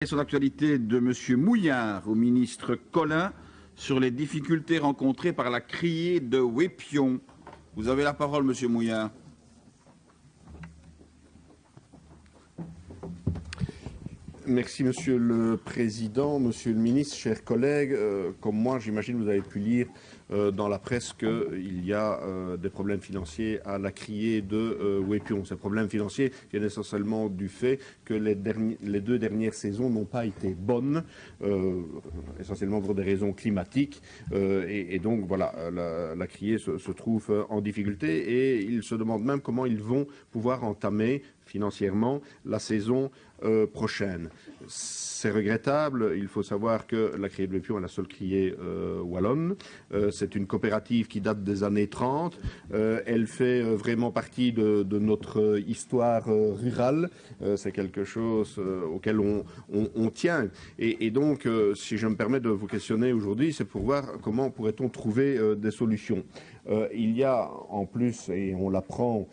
Question d'actualité de M. Mouillard au ministre Collin sur les difficultés rencontrées par la criée de Wépion. Vous avez la parole, M. Mouillard. Merci Monsieur le Président, Monsieur le Ministre, chers collègues. Comme moi, j'imagine que vous avez pu lire dans la presse qu'il y a des problèmes financiers à la criée de Wépion. Ces problèmes financiers viennent essentiellement du fait que les deux dernières saisons n'ont pas été bonnes, essentiellement pour des raisons climatiques. Et donc voilà, la criée se trouve en difficulté et ils se demandent même comment ils vont pouvoir entamer financièrement la saison prochaine. C'est regrettable. Il faut savoir que la criée de Wépion est la seule criée wallonne. C'est une coopérative qui date des années 30. Elle fait vraiment partie de notre histoire rurale. C'est quelque chose auquel on tient. Et donc, si je me permets de vous questionner aujourd'hui, c'est pour voir comment pourrait-on trouver des solutions. Il y a en plus, et on l'apprend,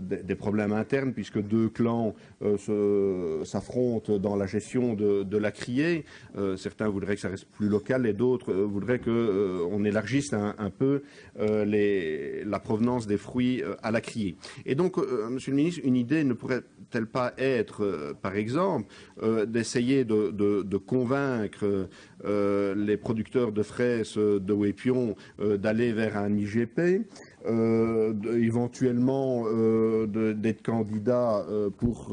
des problèmes internes puisque deux clans s'affrontent dans la gestion de la criée. Certains voudraient que ça reste plus local et d'autres voudraient qu'on élargisse un peu la provenance des fruits à la criée. Et donc, Monsieur le Ministre, une idée ne pourrait-elle pas être, par exemple, d'essayer de convaincre les producteurs de fraises de Wépion d'aller vers un IGP, éventuellement d'être candidat pour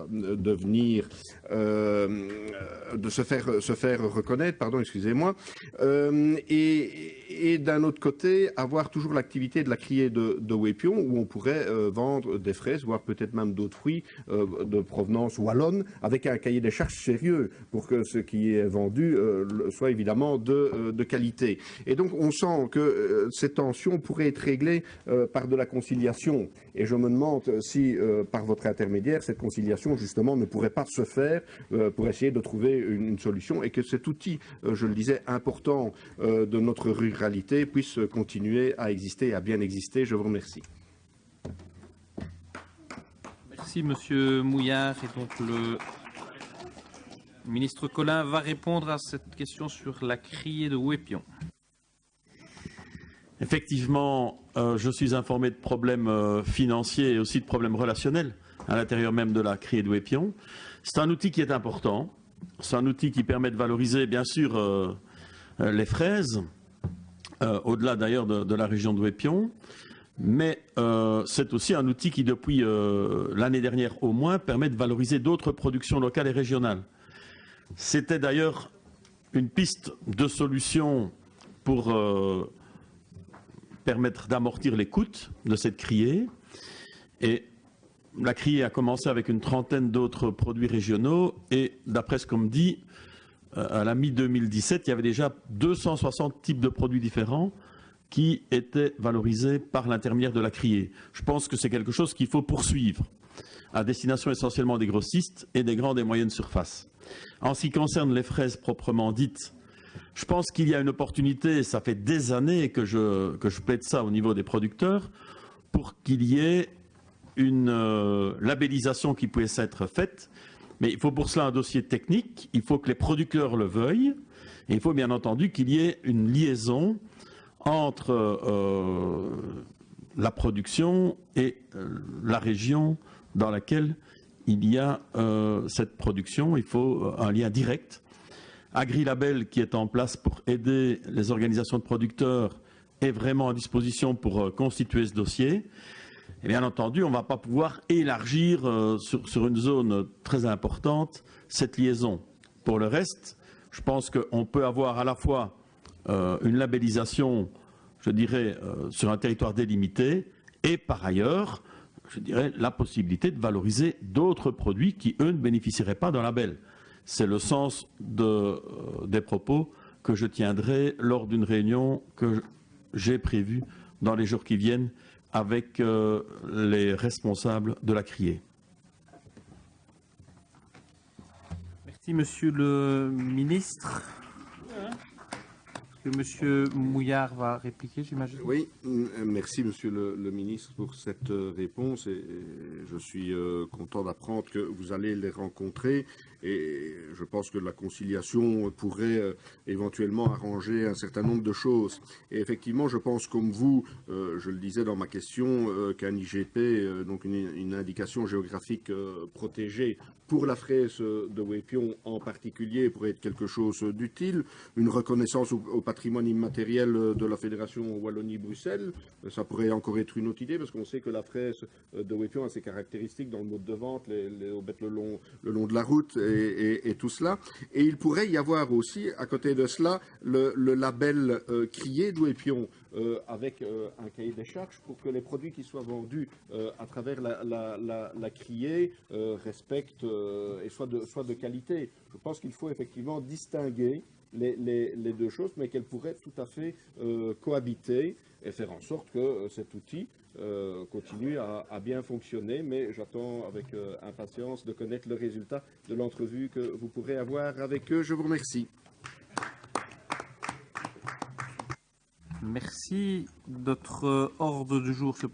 devenir, de se faire reconnaître, pardon, excusez-moi, et d'un autre côté, avoir toujours l'activité de la criée de Wépion où on pourrait vendre des fraises, voire peut-être même d'autres fruits de provenance wallonne, avec un cahier des charges sérieux pour que ce qui est vendu soit évidemment de qualité. Et donc on sent que ces tensions pourraient être réglées par de la conciliation. Et je me demande si, par votre intermédiaire, cette conciliation justement ne pourrait pas se faire pour essayer de trouver une solution et que cet outil, je le disais, important de notre ruralité puisse continuer à exister et à bien exister. Je vous remercie. Merci Monsieur Mouillard. Et donc le ministre Collin va répondre à cette question sur la criée de Wépion. Effectivement, je suis informé de problèmes financiers et aussi de problèmes relationnels à l'intérieur même de la criée de Wépion. C'est un outil qui est important. C'est un outil qui permet de valoriser, bien sûr, les fraises, au-delà d'ailleurs de la région de Wépion. Mais c'est aussi un outil qui, depuis l'année dernière au moins, permet de valoriser d'autres productions locales et régionales. C'était d'ailleurs une piste de solution pour permettre d'amortir les coûts de cette criée. Et la criée a commencé avec une trentaine d'autres produits régionaux et d'après ce qu'on me dit, à la mi-2017, il y avait déjà 260 types de produits différents qui étaient valorisés par l'intermédiaire de la criée. Je pense que c'est quelque chose qu'il faut poursuivre à destination essentiellement des grossistes et des grandes et moyennes surfaces. En ce qui concerne les fraises proprement dites, je pense qu'il y a une opportunité, ça fait des années que je plaide ça au niveau des producteurs, pour qu'il y ait une labellisation qui puisse être faite. Mais il faut pour cela un dossier technique, il faut que les producteurs le veuillent, et il faut bien entendu qu'il y ait une liaison entre la production et la région dans laquelle il y a cette production. Il faut un lien direct. AgriLabel, qui est en place pour aider les organisations de producteurs, est vraiment à disposition pour constituer ce dossier. Et bien entendu, on ne va pas pouvoir élargir sur une zone très importante cette liaison. Pour le reste, je pense qu'on peut avoir à la fois une labellisation, je dirais, sur un territoire délimité et par ailleurs, je dirais, la possibilité de valoriser d'autres produits qui, eux, ne bénéficieraient pas d'un label. C'est le sens des propos que je tiendrai lors d'une réunion que j'ai prévue dans les jours qui viennent avec les responsables de la criée. Merci Monsieur le ministre. Est-ce que Monsieur Mouillard va répliquer, j'imagine? Oui, merci Monsieur le ministre pour cette réponse et je suis content d'apprendre que vous allez les rencontrer et je pense que la conciliation pourrait éventuellement arranger un certain nombre de choses. Et effectivement, je pense comme vous, je le disais dans ma question, qu'un IGP, donc une indication géographique protégée pour la fraise de Wépion en particulier, pourrait être quelque chose d'utile. Une reconnaissance au patrimoine immatériel de la Fédération Wallonie-Bruxelles, ça pourrait encore être une autre idée, parce qu'on sait que la fraise de Wépion a ses caractéristiques dans le mode de vente, les aubettes le long de la route et tout cela. Et il pourrait y avoir aussi, à côté de cela, le label crié de Wépion, avec un cahier des charges pour que les produits qui soient vendus à travers la criée respectent et soient de qualité. Je pense qu'il faut effectivement distinguer les deux choses, mais qu'elles pourraient tout à fait cohabiter et faire en sorte que cet outil continue à bien fonctionner. Mais j'attends avec impatience de connaître le résultat de l'entrevue que vous pourrez avoir avec eux. Je vous remercie. Merci. Notre ordre du jour se